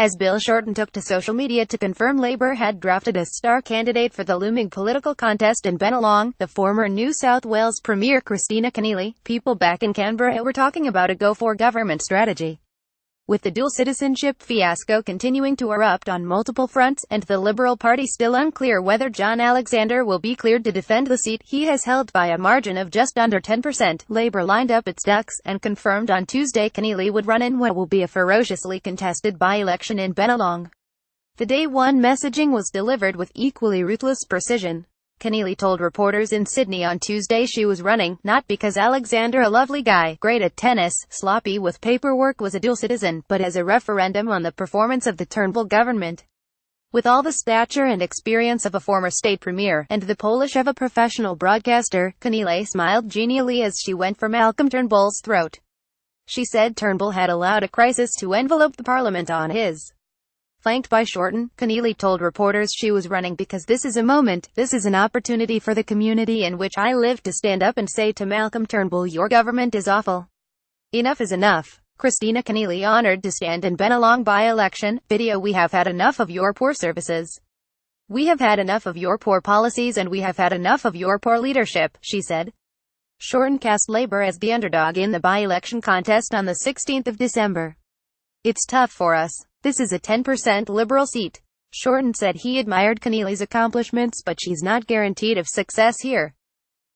as Bill Shorten took to social media to confirm Labour had drafted a star candidate for the looming political contest in Bennelong. The former New South Wales Premier Kristina Keneally, people back in Canberra were talking about a go-for-government strategy. With the dual citizenship fiasco continuing to erupt on multiple fronts, and the Liberal Party still unclear whether John Alexander will be cleared to defend the seat he has held by a margin of just under 10%, Labour lined up its ducks, and confirmed on Tuesday Keneally would run in what will be a ferociously contested by-election in Bennelong. The day one messaging was delivered with equally ruthless precision. Keneally told reporters in Sydney on Tuesday she was running, not because Alexander, a lovely guy, great at tennis, sloppy with paperwork, was a dual citizen, but as a referendum on the performance of the Turnbull government. With all the stature and experience of a former state premier, and the polish of a professional broadcaster, Keneally smiled genially as she went for Malcolm Turnbull's throat. She said Turnbull had allowed a crisis to envelope the parliament on his flanked by Shorten. Keneally told reporters she was running because this is a moment, this is an opportunity for the community in which I live to stand up and say to Malcolm Turnbull, your government is awful. Enough is enough. Kristina Keneally honored to stand in Bennelong by-election video. We have had enough of your poor services. We have had enough of your poor policies, and we have had enough of your poor leadership, she said. Shorten cast Labour as the underdog in the by-election contest on the 16th of December. It's tough for us. This is a 10% Liberal seat. Shorten said he admired Keneally's accomplishments, but she's not guaranteed of success here.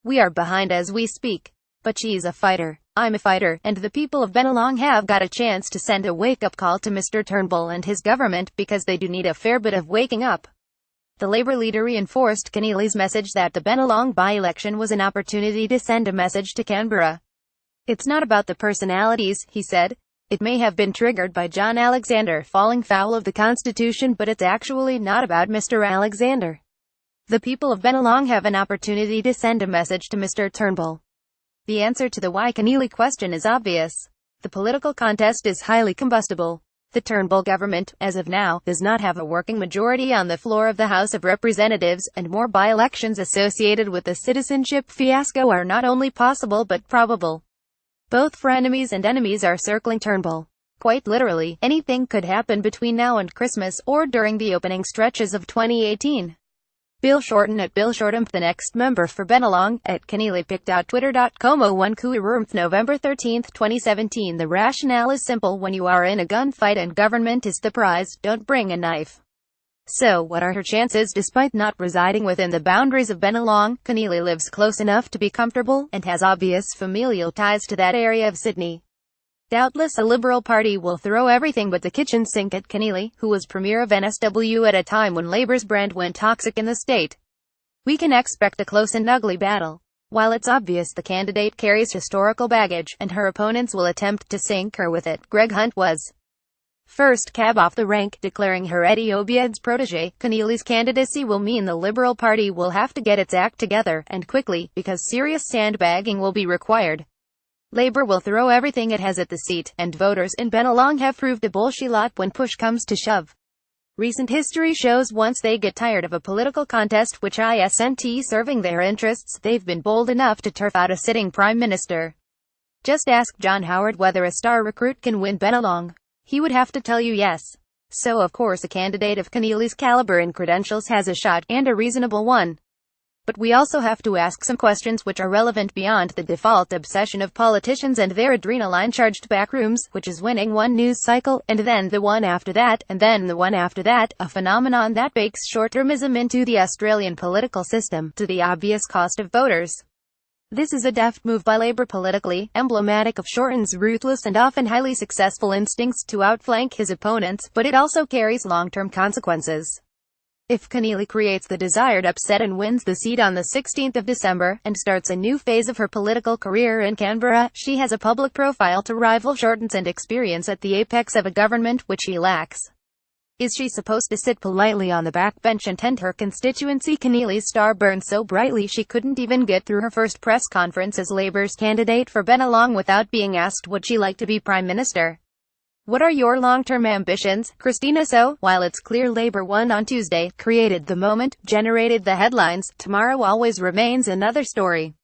We are behind as we speak. But she's a fighter. I'm a fighter, and the people of Bennelong have got a chance to send a wake-up call to Mr. Turnbull and his government, because they do need a fair bit of waking up. The Labour leader reinforced Keneally's message that the Bennelong by-election was an opportunity to send a message to Canberra. It's not about the personalities, he said. It may have been triggered by John Alexander falling foul of the Constitution, but it's actually not about Mr. Alexander. The people of Bennelong have an opportunity to send a message to Mr. Turnbull. The answer to the why Keneally question is obvious. The political contest is highly combustible. The Turnbull government, as of now, does not have a working majority on the floor of the House of Representatives, and more by-elections associated with the citizenship fiasco are not only possible but probable. Both frenemies and enemies are circling Turnbull. Quite literally, anything could happen between now and Christmas, or during the opening stretches of 2018. Bill Shorten at Bill Shorten, the next member for Bennelong, at keneallypic.twitter.com. 01 Kuurumth, November 13, 2017. The rationale is simple: when you are in a gunfight and government is the prize, don't bring a knife. So what are her chances? Despite not residing within the boundaries of Bennelong, Keneally lives close enough to be comfortable, and has obvious familial ties to that area of Sydney. Doubtless a Liberal Party will throw everything but the kitchen sink at Keneally, who was Premier of NSW at a time when Labour's brand went toxic in the state. We can expect a close and ugly battle. While it's obvious the candidate carries historical baggage, and her opponents will attempt to sink her with it, Greg Hunt was first cab off the rank, declaring her Eddie Obied's protege. Keneally's candidacy will mean the Liberal Party will have to get its act together, and quickly, because serious sandbagging will be required. Labour will throw everything it has at the seat, and voters in Bennelong have proved a bullshit lot when push comes to shove. Recent history shows once they get tired of a political contest which isn't serving their interests, they've been bold enough to turf out a sitting Prime Minister. Just ask John Howard whether a star recruit can win Bennelong. He would have to tell you yes. So of course a candidate of Keneally's caliber and credentials has a shot, and a reasonable one. But we also have to ask some questions which are relevant beyond the default obsession of politicians and their adrenaline-charged backrooms, which is winning one news cycle, and then the one after that, and then the one after that, a phenomenon that bakes short-termism into the Australian political system, to the obvious cost of voters. This is a deft move by Labour politically, emblematic of Shorten's ruthless and often highly successful instincts to outflank his opponents, but it also carries long-term consequences. If Keneally creates the desired upset and wins the seat on the 16th of December, and starts a new phase of her political career in Canberra, she has a public profile to rival Shorten's and experience at the apex of a government which he lacks. Is she supposed to sit politely on the backbench and tend her constituency? Keneally's star burned so brightly she couldn't even get through her first press conference as Labour's candidate for Bennelong without being asked would she like to be Prime Minister. What are your long-term ambitions, Kristina? So, while it's clear Labour won on Tuesday, created the moment, generated the headlines, tomorrow always remains another story.